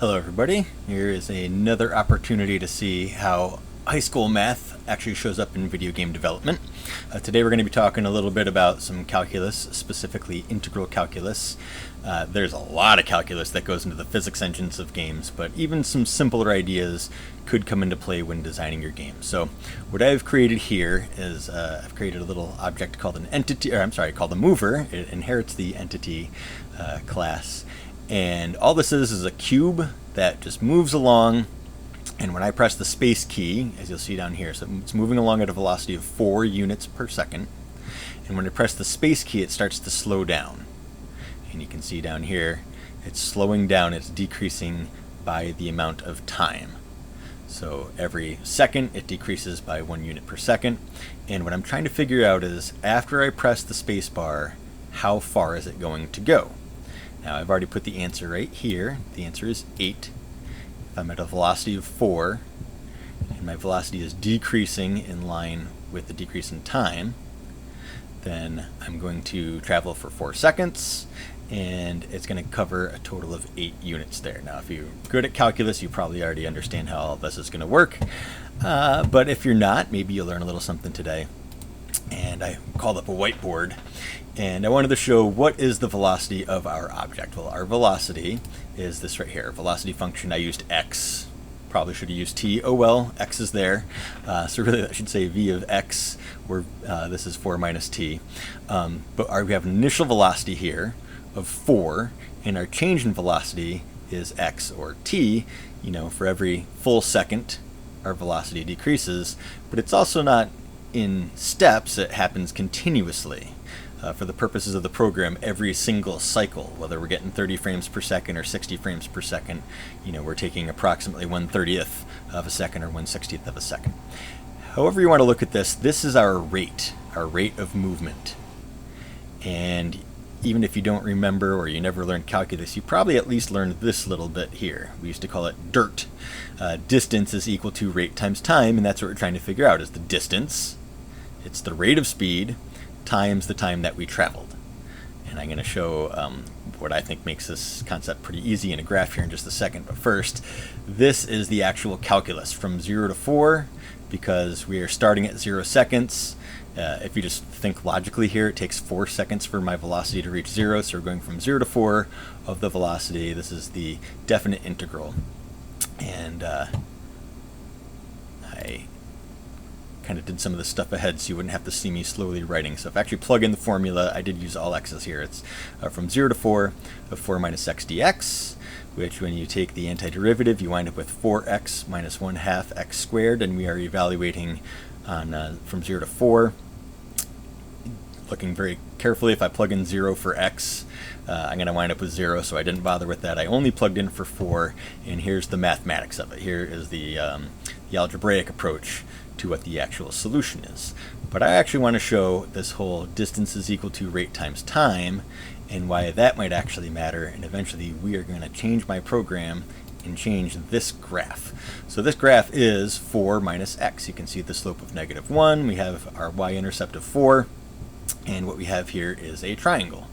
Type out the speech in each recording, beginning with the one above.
Hello everybody, here is another opportunity to see how high school math actually shows up in video game development. Today we're going to be talking a little bit about some calculus, specifically integral calculus. There's a lot of calculus that goes into the physics engines of games, but even some simpler ideas could come into play when designing your game. So what I've created here is I've created a little object called an entity, called a mover. It inherits the entity class. And all this is a cube that just moves along, and when I press the space key, as you'll see down here, so it's moving along at a velocity of 4 units per second, and when I press the space key it starts to slow down. And you can see down here, it's slowing down, it's decreasing by the amount of time. So every second it decreases by 1 unit per second, and what I'm trying to figure out is, after I press the space bar, how far is it going to go? Now I've already put the answer right here. The answer is 8. If I'm at a velocity of 4, and my velocity is decreasing in line with the decrease in time, then I'm going to travel for 4 seconds, and it's going to cover a total of 8 units there. Now if you're good at calculus, you probably already understand how all this is going to work, but if you're not, maybe you'll learn a little something today. And I called up a whiteboard, and I wanted to show what is the velocity of our object. Well, our velocity is this right here, velocity function. I used x, probably should have used t. Oh well, x is there, so really that should say v of x, where this is 4 minus t. But we have an initial velocity here of 4, and our change in velocity is x, or t. You know, for every full second our velocity decreases, but it's also not in steps, it happens continuously. For the purposes of the program, every single cycle, whether we're getting 30 frames per second or 60 frames per second, you know, we're taking approximately 1/30th of a second or 1/60th of a second. However you want to look at this, this is our rate of movement. And even if you don't remember or you never learned calculus, you probably at least learned this little bit here. We used to call it DIRT. Distance is equal to rate times time, and that's what we're trying to figure out, is the distance. It's the rate of speed times the time that we traveled. And I'm going to show what I think makes this concept pretty easy in a graph here in just a second. But first, this is the actual calculus from 0 to 4, because we are starting at 0 seconds. If you just think logically here, it takes 4 seconds for my velocity to reach 0, so we're going from 0 to 4 of the velocity. This is the definite integral. And I kind of did some of this stuff ahead so you wouldn't have to see me slowly writing. So if I actually plug in the formula, I did use all x's here. It's from 0 to 4 of 4 minus x dx, which when you take the antiderivative, you wind up with 4x minus 1/2 x squared, and we are evaluating on from 0 to 4. Looking very carefully, if I plug in 0 for x, I'm going to wind up with 0, so I didn't bother with that. I only plugged in for 4, and here's the mathematics of it. Here is the algebraic approach to what the actual solution is. But I actually want to show this whole distance is equal to rate times time, and why that might actually matter, and eventually we are going to change my program and change this graph. So this graph is 4 minus x. You can see the slope of -1. We have our y-intercept of 4, and what we have here is a triangle.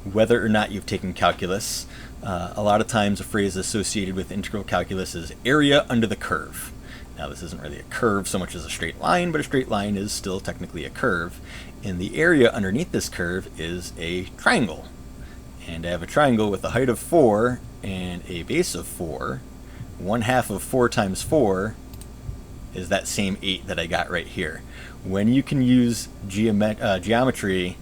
Whether or not you've taken calculus, a lot of times a phrase associated with integral calculus is area under the curve. Now this isn't really a curve so much as a straight line, but a straight line is still technically a curve. And the area underneath this curve is a triangle. And I have a triangle with a height of 4 and a base of 4. 1/2 of 4 times 4 is that same 8 that I got right here. When you can use geometry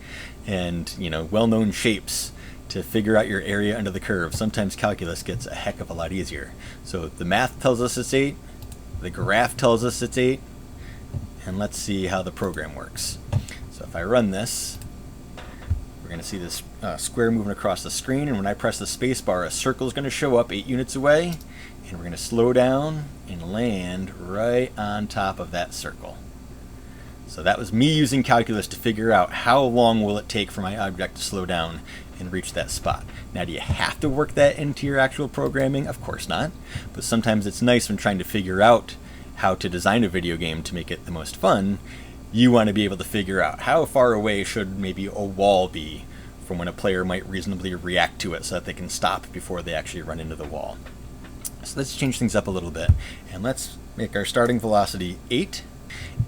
and well-known shapes to figure out your area under the curve, sometimes calculus gets a heck of a lot easier. So the math tells us it's 8, the graph tells us it's 8, and let's see how the program works. So if I run this, we're going to see this square moving across the screen, and when I press the space bar, a circle is going to show up 8 units away, and we're going to slow down and land right on top of that circle. So that was me using calculus to figure out how long will it take for my object to slow down and reach that spot. Now, do you have to work that into your actual programming? Of course not. But sometimes it's nice when trying to figure out how to design a video game to make it the most fun. You want to be able to figure out how far away should maybe a wall be from when a player might reasonably react to it so that they can stop before they actually run into the wall. So let's change things up a little bit, and let's make our starting velocity 8,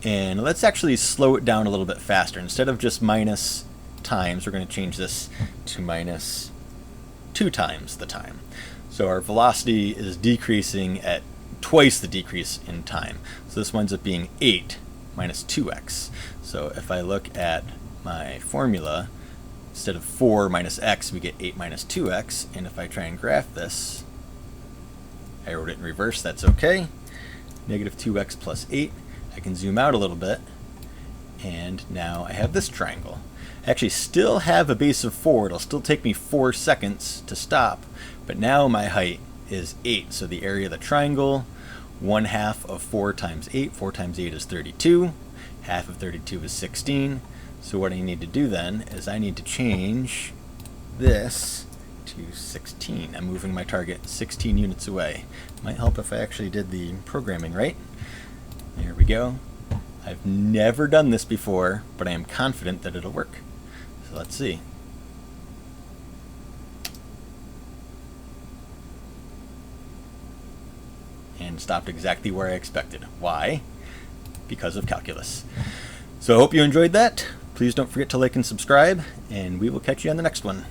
and let's actually slow it down a little bit faster. Instead of just minus times, we're going to change this to minus 2 times the time. So our velocity is decreasing at twice the decrease in time. So this winds up being 8 minus 2x. So if I look at my formula, instead of 4 minus x, we get 8 minus 2x. And if I try and graph this, I wrote it in reverse, that's okay. Negative 2x plus 8. I can zoom out a little bit, and now I have this triangle. I actually still have a base of 4. It'll still take me 4 seconds to stop, but now my height is 8. So the area of the triangle, 1/2 of 4 times 8. 4 times 8 is 32. Half of 32 is 16. So what I need to do then is I need to change this to 16. I'm moving my target 16 units away. Might help if I actually did the programming right. There we go. I've never done this before, but I am confident that it'll work. So let's see. And stopped exactly where I expected. Why? Because of calculus. So I hope you enjoyed that. Please don't forget to like and subscribe, and we will catch you on the next one.